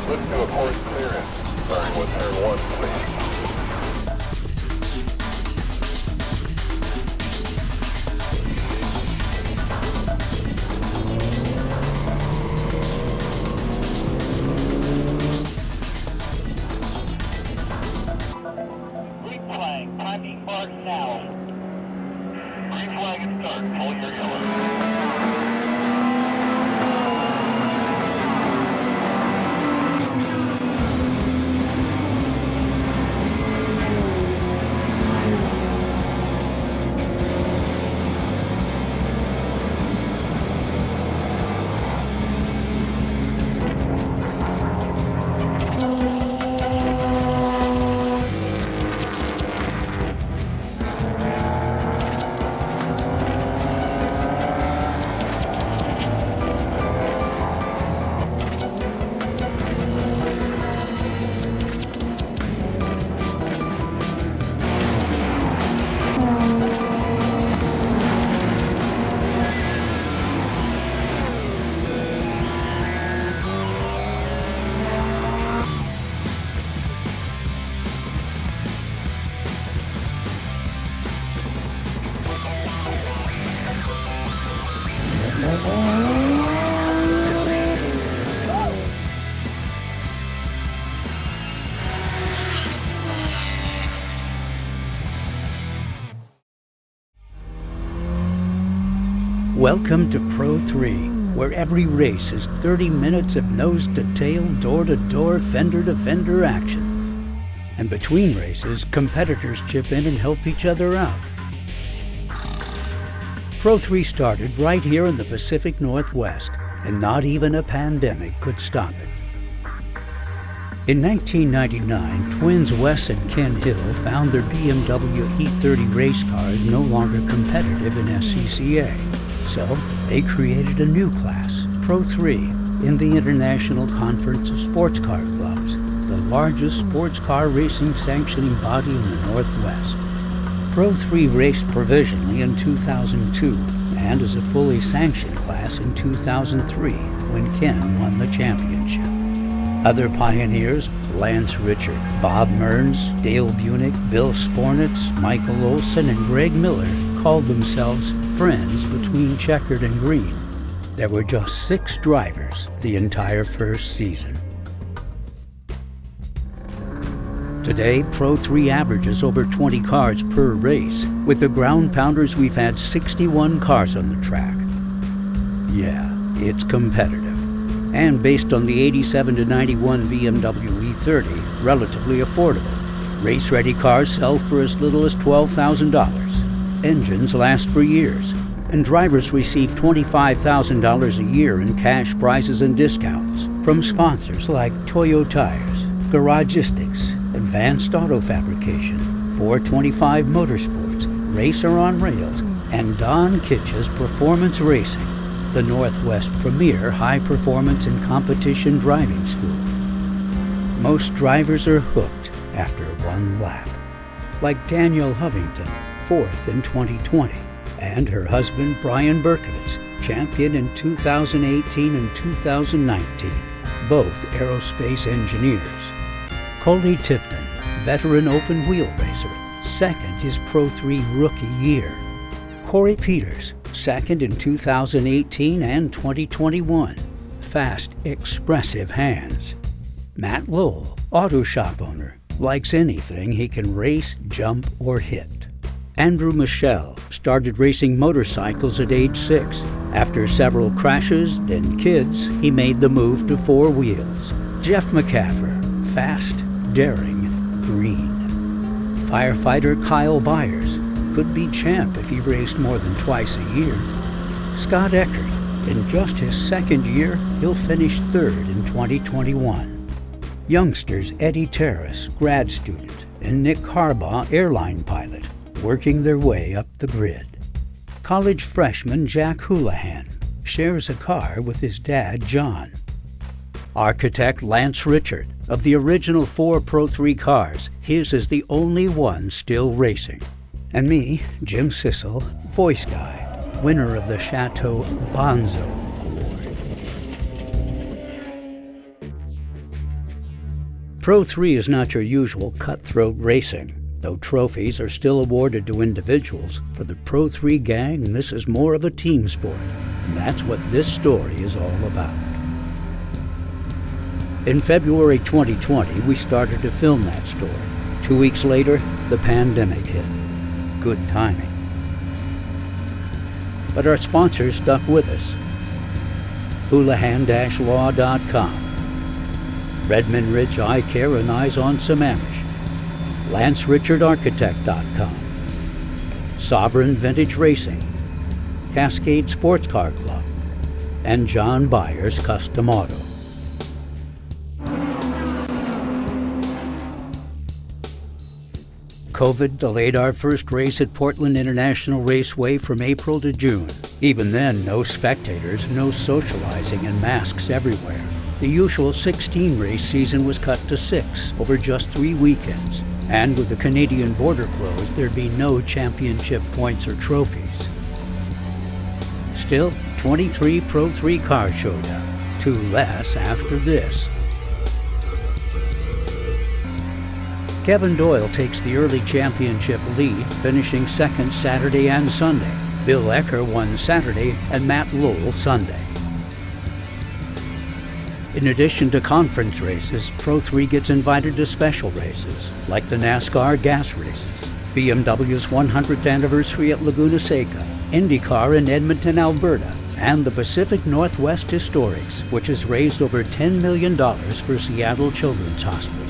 Let's do a course clearance, starting with turn 1, please. Green flag, timing mark now. Green flag and start. Hold your yellow. Welcome to Pro3, where every race is 30 minutes of nose-to-tail, door-to-door, fender-to-fender action. And between races, competitors chip in and help each other out. Pro3 started right here in the Pacific Northwest, and not even a pandemic could stop it. In 1999, twins Wes and Ken Hill found their BMW E30 race cars no longer competitive in SCCA. So they created a new class, Pro3, in the International Conference of Sports Car Clubs, the largest sports car racing sanctioning body in the Northwest. Pro3 raced provisionally in 2002 and as a fully sanctioned class in 2003 when Ken won the championship. Other pioneers, Lance Richard, Bob Mearns, Dale Bunick, Bill Spornitz, Michael Olson, and Greg Miller called themselves friends between Checkered and Green. There were just 6 drivers the entire first season. Today, Pro3 averages over 20 cars per race. With the ground pounders, we've had 61 cars on the track. Yeah, it's competitive. And based on the 87 to 91 BMW E30, relatively affordable. Race-ready cars sell for as little as $12,000. Engines last for years, and drivers receive $25,000 a year in cash prizes and discounts from sponsors like Toyo Tires, Garagistics, Advanced Auto Fabrication, 425 Motorsports, Racer on Rails, and Don Kitch's Performance Racing, the Northwest premier high-performance and competition driving school. Most drivers are hooked after one lap, like Danielle Hovington, 4th in 2020, and her husband Brian Berkovitz, champion in 2018 and 2019, both aerospace engineers. Coley Tipton, veteran open wheel racer, 2nd his Pro3 rookie year. Corey Peters, 2nd in 2018 and 2021, fast, expressive hands. Matt Lowell, auto shop owner, likes anything he can race, jump, or hit. Andrew Michelle started racing motorcycles at age 6. After several crashes, then kids, he made the move to 4 wheels. Jeff McCaffer, fast, daring, green. Firefighter Kyle Byers, could be champ if he raced more than twice a year. Scott Eckert, in just his 2nd year, he'll finish 3rd in 2021. Youngsters Eddie Terrace, grad student, and Nick Harbaugh, airline pilot, working their way up the grid. College freshman Jack Houlihan shares a car with his dad, John. Architect Lance Richard, of the original 4 Pro3 cars, his is the only one still racing. And me, Jim Sissel, voice guy, winner of the Chateau Bonzo Award. Pro 3 is not your usual cutthroat racing. Though trophies are still awarded to individuals, for the Pro 3 gang, this is more of a team sport. And that's what this story is all about. In February 2020, we started to film that story. 2 weeks later, the pandemic hit. Good timing. But our sponsors stuck with us. Houlihan-Law.com, Redmond Ridge Eye Care and Eyes on Sammamish, LanceRichardArchitect.com, Sovereign Vintage Racing, Cascade Sports Car Club, and John Byers Custom Auto. COVID delayed our first race at Portland International Raceway from April to June. Even then, no spectators, no socializing, and masks everywhere. The usual 16-race season was cut to 6 over just 3 weekends. And with the Canadian border closed, there'd be no championship points or trophies. Still, 23 Pro 3 car showdown, 2 less after this. Kevin Doyle takes the early championship lead, finishing second Saturday and Sunday. Bill Ecker won Saturday and Matt Lowell Sunday. In addition to conference races, Pro 3 gets invited to special races, like the NASCAR gas races, BMW's 100th anniversary at Laguna Seca, IndyCar in Edmonton, Alberta, and the Pacific Northwest Historics, which has raised over $10 million for Seattle Children's Hospital.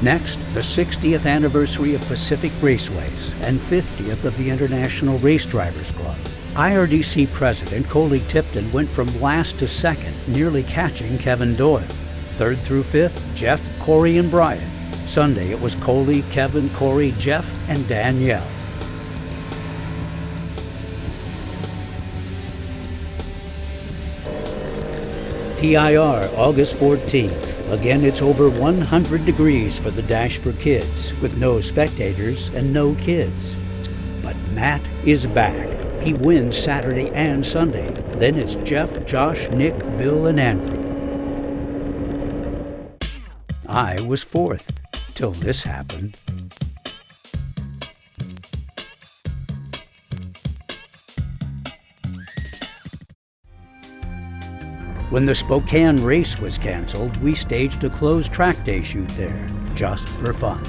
Next, the 60th anniversary of Pacific Raceways and 50th of the International Race Drivers Club. IRDC President Coley Tipton went from last to second, nearly catching Kevin Doyle. Third through fifth, Jeff, Corey, and Brian. Sunday it was Coley, Kevin, Corey, Jeff, and Danielle. PIR, August 14th. Again, it's over 100 degrees for the Dash for Kids, with no spectators and no kids. But Matt is back. He wins Saturday and Sunday. Then it's Jeff, Josh, Nick, Bill, and Andrew. I was fourth, till this happened. When the Spokane race was canceled, we staged a closed track day shoot there, just for fun.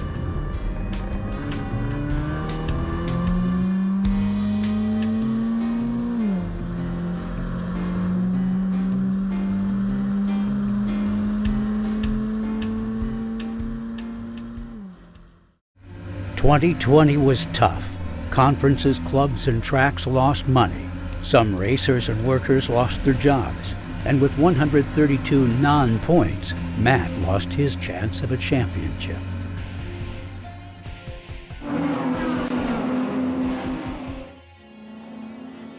"2020 was tough. Conferences, clubs, and tracks lost money. Some racers and workers lost their jobs. And with 132 non-points, Matt lost his chance of a championship.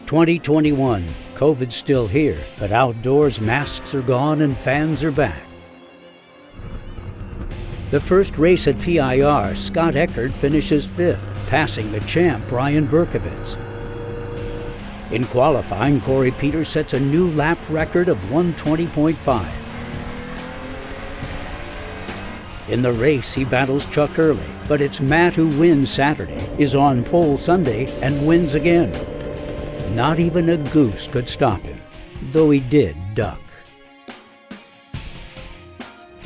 "2021, COVID's still here, but outdoors masks are gone and fans are back. The first race at PIR, Scott Eckert finishes 5th, passing the champ Brian Berkovitz. In qualifying, Corey Peters sets a new lap record of 120.5. In the race, he battles Chuck Early, but it's Matt who wins Saturday, is on pole Sunday, and wins again. Not even a goose could stop him, though he did duck.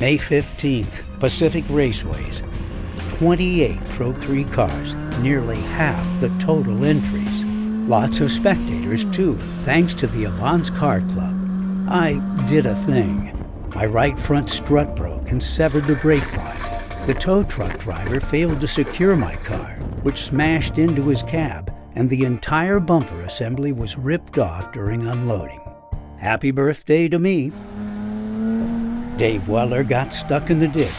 May 15th, Pacific Raceways. 28 Pro 3 cars, nearly half the total entries. Lots of spectators, too, thanks to the Avance Car Club. I did a thing. My right front strut broke and severed the brake line. The tow truck driver failed to secure my car, which smashed into his cab, and the entire bumper assembly was ripped off during unloading. Happy birthday to me. Dave Weller got stuck in the ditch.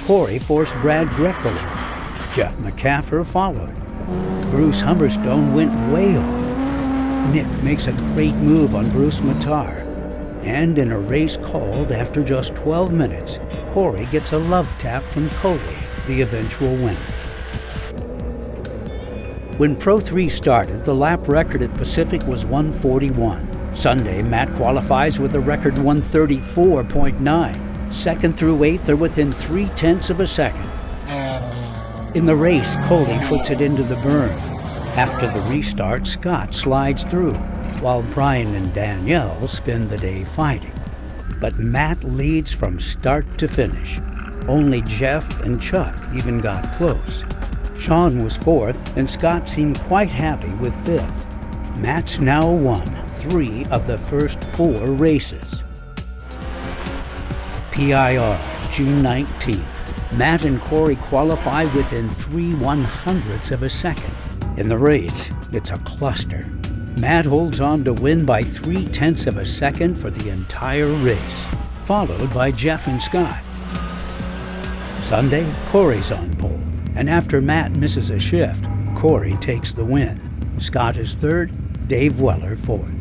Corey forced Brad Greco on. Jeff McCaffer followed. Bruce Humberstone went way off. Nick makes a great move on Bruce Matar. And in a race called after just 12 minutes, Corey gets a love tap from Coley, the eventual winner. When Pro 3 started, the lap record at Pacific was 141. Sunday, Matt qualifies with a record 134.9. Second through eighth are within 0.3 of a second. In the race, Coley puts it into the berm. After the restart, Scott slides through, while Brian and Danielle spend the day fighting. But Matt leads from start to finish. Only Jeff and Chuck even got close. Sean was fourth, and Scott seemed quite happy with fifth. Matt's now won 3 of the first 4 races. PIR, June 19th. Matt and Corey qualify within 3/100ths of a second. In the race, it's a cluster. Matt holds on to win by 0.3 of a second for the entire race, followed by Jeff and Scott. Sunday, Corey's on pole, and after Matt misses a shift, Corey takes the win. Scott is third, Dave Weller fourth.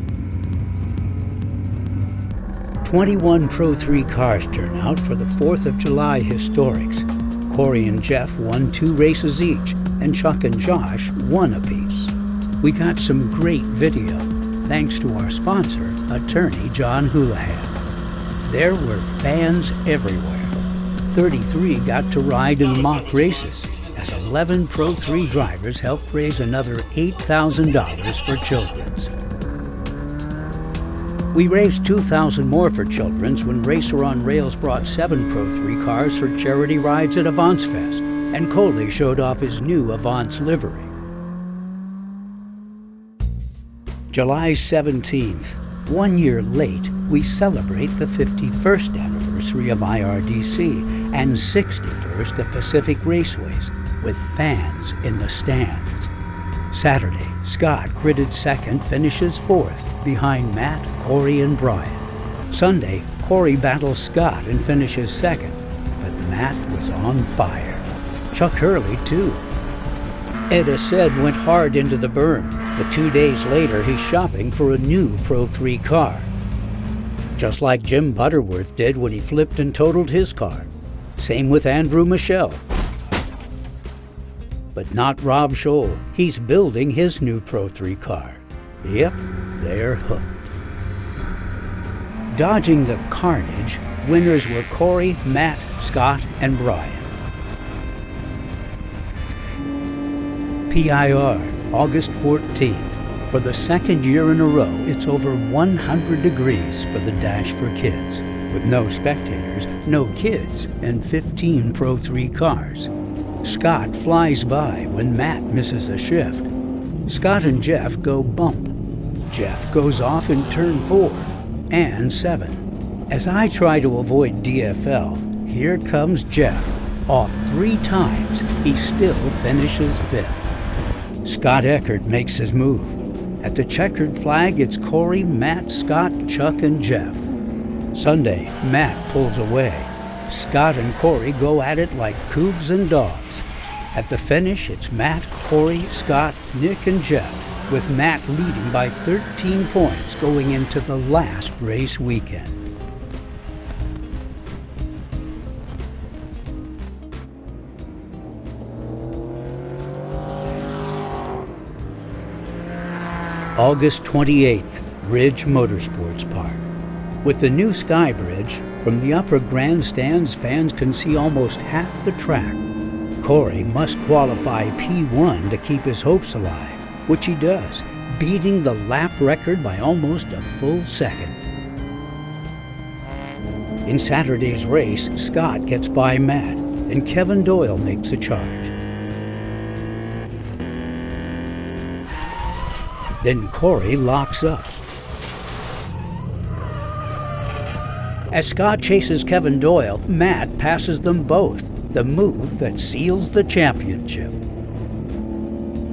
21 Pro3 cars turn out for the 4th of July Historics. Corey and Jeff won 2 races each, and Chuck and Josh 1 apiece. We got some great video, thanks to our sponsor, attorney John Houlihan. There were fans everywhere. 33 got to ride in mock races, as 11 Pro3 drivers helped raise another $8,000 for Children's. We raised $2,000 more for Children's when Racer on Rails brought 7 Pro3 cars for charity rides at Avance Fest, and Coley showed off his new Avance livery. July 17th, 1 year late, we celebrate the 51st anniversary of IRDC and 61st of Pacific Raceways, with fans in the stands. Saturday, Scott gridded second, finishes fourth, behind Matt, Corey, and Brian. Sunday, Corey battles Scott and finishes second, but Matt was on fire. Chuck Hurley, too. Ed Aced went hard into the berm, but 2 days later he's shopping for a new Pro3 car. Just like Jim Butterworth did when he flipped and totaled his car. Same with Andrew Michelle. But not Rob Scholl. He's building his new Pro3 car. Yep, they're hooked. Dodging the carnage, winners were Corey, Matt, Scott, and Brian. PIR, August 14th. For the second year in a row, it's over 100 degrees for the Dash for Kids, with no spectators, no kids, and 15 Pro3 cars. Scott flies by when Matt misses a shift. Scott and Jeff go bump. Jeff goes off in turn 4 and 7. As I try to avoid DFL, here comes Jeff. Off 3 times, he still finishes 5th. Scott Eckert makes his move. At the checkered flag, it's Corey, Matt, Scott, Chuck, and Jeff. Sunday, Matt pulls away. Scott and Corey go at it like cougs and dogs. At the finish, it's Matt, Corey, Scott, Nick, and Jeff, with Matt leading by 13 points going into the last race weekend. August 28th, Ridge Motorsports Park. With the new Sky Bridge, from the upper grandstands, fans can see almost half the track. Corey must qualify P1 to keep his hopes alive, which he does, beating the lap record by almost a full second. In Saturday's race, Scott gets by Matt, and Kevin Doyle makes a charge. Then Corey locks up. As Scott chases Kevin Doyle, Matt passes them both, the move that seals the championship.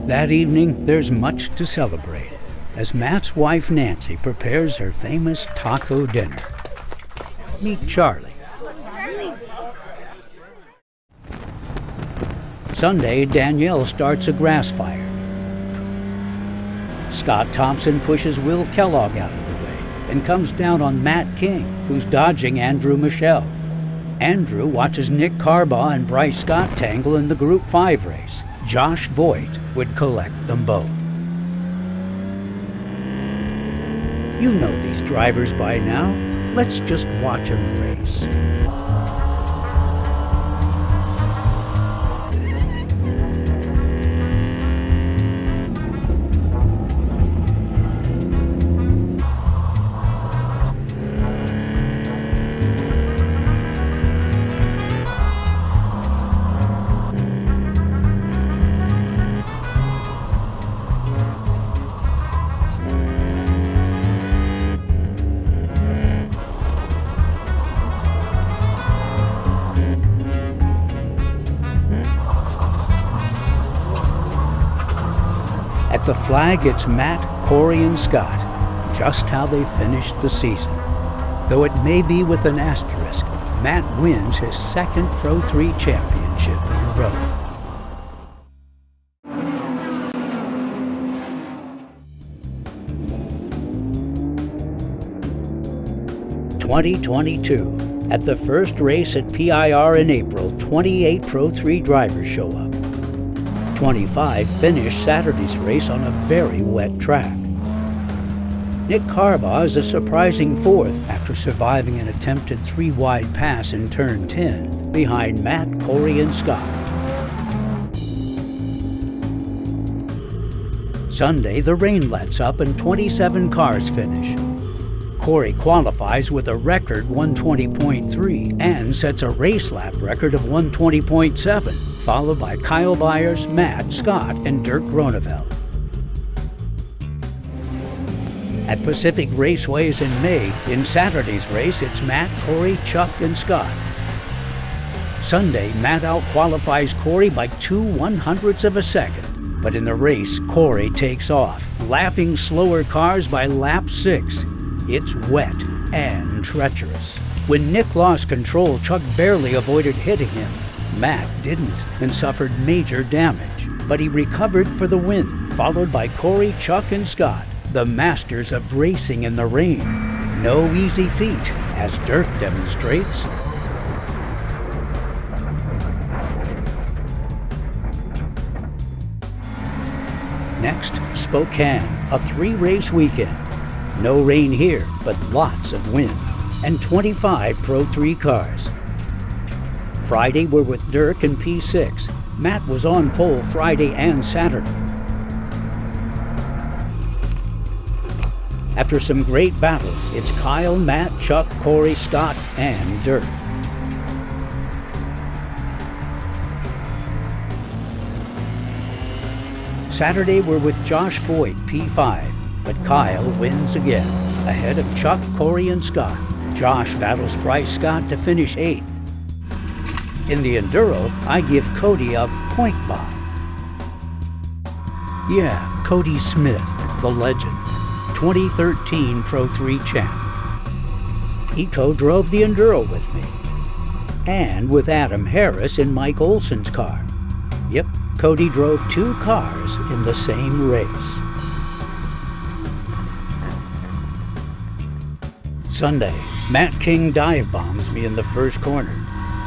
That evening, there's much to celebrate, as Matt's wife Nancy prepares her famous taco dinner. Meet Charlie. Sunday, Danielle starts a grass fire. Scott Thompson pushes Will Kellogg out of the way and comes down on Matt King, who's dodging Andrew Michelle. Andrew watches Nick Carbaugh and Bryce Scott tangle in the Group 5 race. Josh Voigt would collect them both. You know these drivers by now. Let's just watch them race. At the flag, it's Matt, Corey, and Scott, just how they finished the season. Though it may be with an asterisk, Matt wins his second Pro3 championship in a row. (2022) At the first race at PIR in April, 28 Pro3 drivers show up. 25 finished Saturday's race on a very wet track. Nick Carbaugh is a surprising fourth after surviving an attempted 3-wide pass in turn 10 behind Matt, Corey, and Scott. Sunday, the rain lets up and 27 cars finish. Corey qualifies with a record 120.3 and sets a race lap record of 120.7, followed by Kyle Byers, Matt, Scott, and Dirk Groneveld. At Pacific Raceways in May, in Saturday's race, it's Matt, Corey, Chuck, and Scott. Sunday, Matt out-qualifies Corey by 2/100ths of a second, but in the race, Corey takes off, lapping slower cars by lap 6. It's wet and treacherous. When Nick lost control, Chuck barely avoided hitting him. Matt didn't and suffered major damage, but he recovered for the win, followed by Corey, Chuck, and Scott, the masters of racing in the rain. No easy feat, as Dirk demonstrates. Next, Spokane, a 3-race weekend. No rain here, but lots of wind, and 25 Pro3 cars. Friday, we're with Dirk and P6. Matt was on pole Friday and Saturday. After some great battles, it's Kyle, Matt, Chuck, Corey, Scott, and Dirk. Saturday, we're with Josh Boyd, P5. But Kyle wins again, ahead of Chuck, Corey, and Scott. Josh battles Bryce Scott to finish 8th. In the Enduro, I give Cody a point by. Yeah, Cody Smith, the legend, 2013 Pro3 champ. He co-drove the Enduro with me, and with Adam Harris in Mike Olson's car. Yep, Cody drove 2 cars in the same race. Sunday, Matt King dive bombs me in the first corner,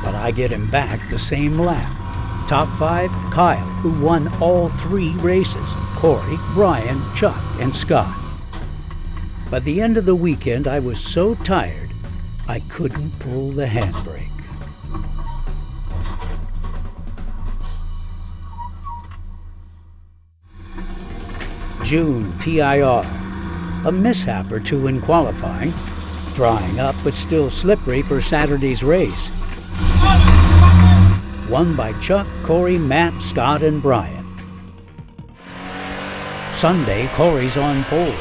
but I get him back the same lap. Top 5, Kyle, who won all 3 races, Corey, Brian, Chuck, and Scott. By the end of the weekend, I was so tired, I couldn't pull the handbrake. June, PIR. A mishap or two in qualifying. Drying up, but still slippery for Saturday's race. Won by Chuck, Corey, Matt, Scott, and Brian. Sunday, Corey's on pole.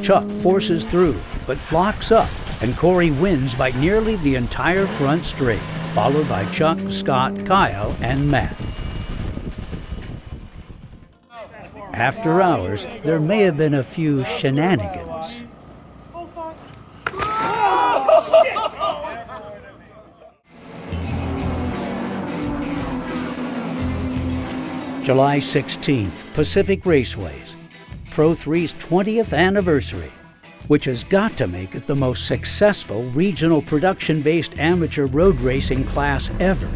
Chuck forces through, but blocks up, and Corey wins by nearly the entire front straight, followed by Chuck, Scott, Kyle, and Matt. After hours, there may have been a few shenanigans. July 16th, Pacific Raceways, Pro3's 20th anniversary, which has got to make it the most successful regional production-based amateur road racing class ever.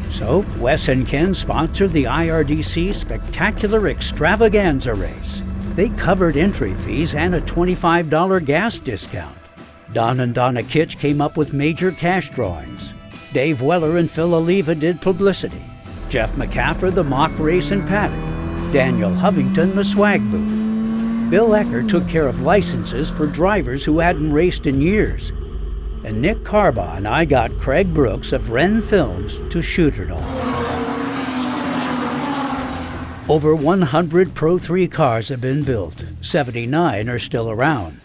So, Wes and Ken sponsored the IRDC Spectacular Extravaganza Race. They covered entry fees and a $25 gas discount. Don and Donna Kitch came up with major cash drawings. Dave Weller and Phil Oliva did publicity. Jeff McCaffrey the mock race and paddock. Daniel Hovington the swag booth. Bill Ecker took care of licenses for drivers who hadn't raced in years. And Nick Carbaugh and I got Craig Brooks of Wren Films to shoot it all. Over 100 Pro3 cars have been built. 79 are still around.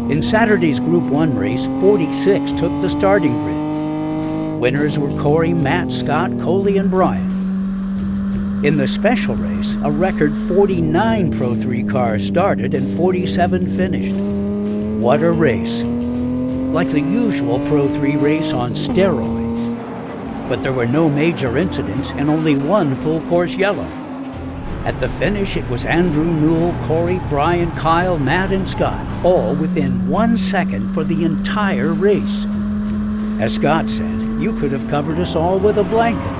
In Saturday's Group 1 race, 46 took the starting grid. Winners were Corey, Matt, Scott, Coley, and Brian. In the special race, a record 49 Pro3 cars started and 47 finished. What a race! Like the usual Pro3 race on steroids. But there were no major incidents and only one full course yellow. At the finish, it was Andrew, Newell, Corey, Brian, Kyle, Matt, and Scott, all within 1 second for the entire race. As Scott said, you could have covered us all with a blanket.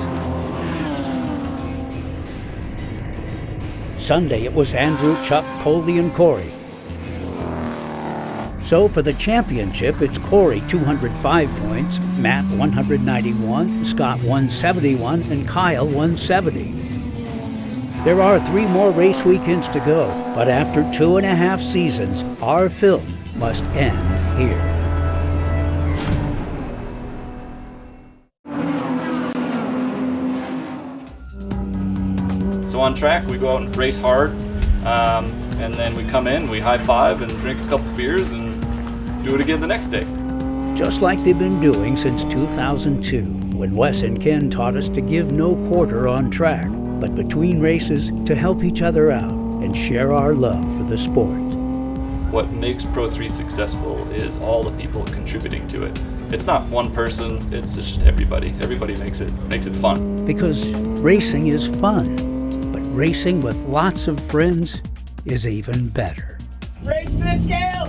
Sunday, it was Andrew, Chuck, Coley, and Corey. So for the championship, it's Corey 205 points, Matt 191, Scott 171, and Kyle 170. There are 3 more race weekends to go, but after 2.5 seasons, our film must end here. So on track, we go out and race hard, and then we come in, we high-five and drink a couple beers and do it again the next day. Just like they've been doing since 2002, when Wes and Ken taught us to give no quarter on track, but between races to help each other out and share our love for the sport. What makes Pro3 successful is all the people contributing to it. It's not one person, it's just everybody. Everybody makes it fun. Because racing is fun, but racing with lots of friends is even better. Race to the scale!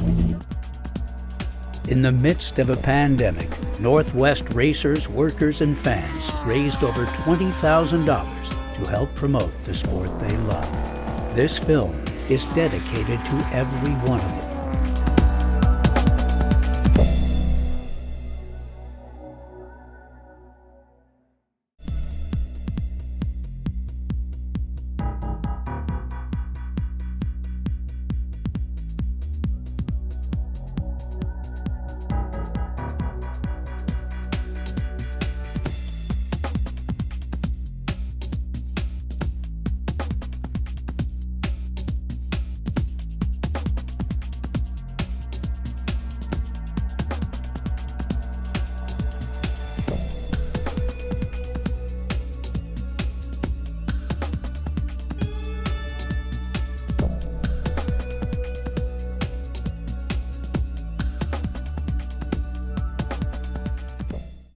In the midst of a pandemic, Northwest racers, workers, and fans raised over $20,000 to help promote the sport they love. This film is dedicated to every one of them.